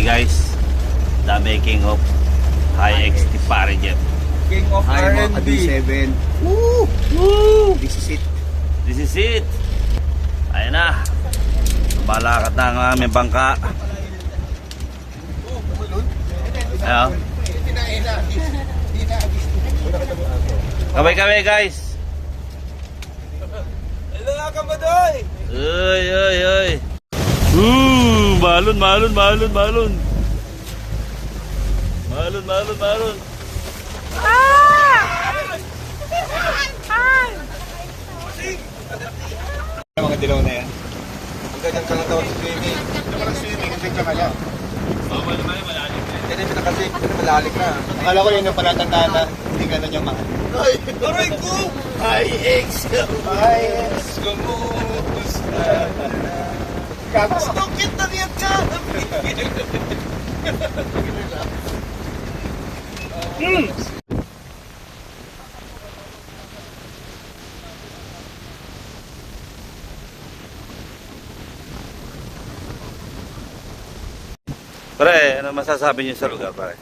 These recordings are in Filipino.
guys, the making of High XT pare Jeff. King of Hi mga R&B. ka-D7. Woo! Woo! This is it. This is it. Ayan na. Balakat na ang aming bangka. Ayan. Kaway-kaway guys. Hello mga kabadoy! Uy, uy, uy. Malon, malon, malon, malon. Malon, malon, malon. Mga dilaw na yan. Ang ganyang ka lang daw sa swimming. Hindi ka lang swimming, hindi ka kaya. Bawal naman yung malalim. Yan yung pinakasig, malalik na. Akala ko yun yung palatandaan na hindi ganun yung mahal. Ay! Aray ko! IX! IX! Kumusta? Gusto kita niya ka! Pare, ano masasabi niyo sa lugar, pare?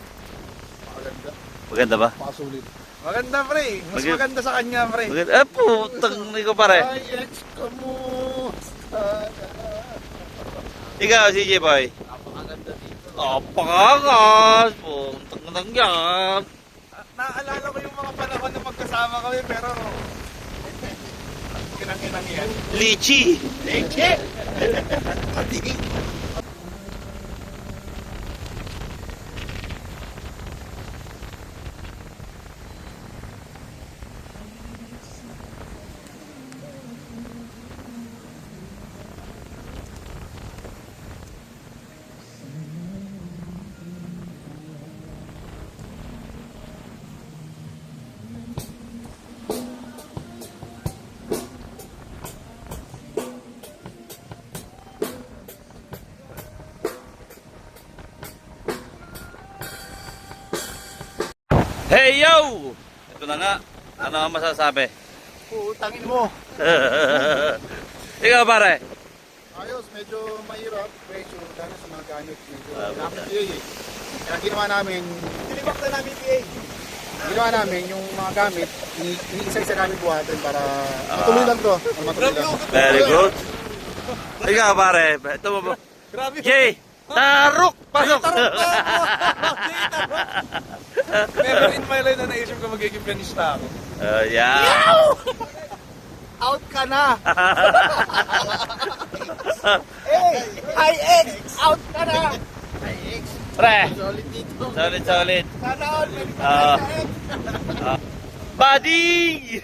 Maganda. Maganda ba? Pakasulit. Maganda pre. Mas Maganda. maganda sa kanya pre. Maganda. Eh, putang ko, pare. IX kumusta? Ikaw, CJ boy. Napakaganda dito. Napakakas. Putang lang yan. Naalala ko yung mga panahon na magkasama kami pero kinang-kinang yan. Lychee. Leche! Hey yo! Ito na nga. Ano ang masasabi? Putangin mo. Ikaw, pare. Ayos, medyo mahirap. Pressure dahil sa mga gamit. Medyo Ah, namin PA eh. Kaya ginawa namin, tinibak na namin PA. Ginawa namin yung mga gamit, iniisa-isa namin buhatin para matuloy lang to. Matuloy lang. Very good. Ikaw, pare. Ito mo ba? Grabe. Jay! Tarok! Pasok! Never in my life na naisip ko magiging pianista ako. Yeah. Out ka na! Hey! IX! Out ka na! Pre! Solid dito. Solid, solid. Sana all! Buddy!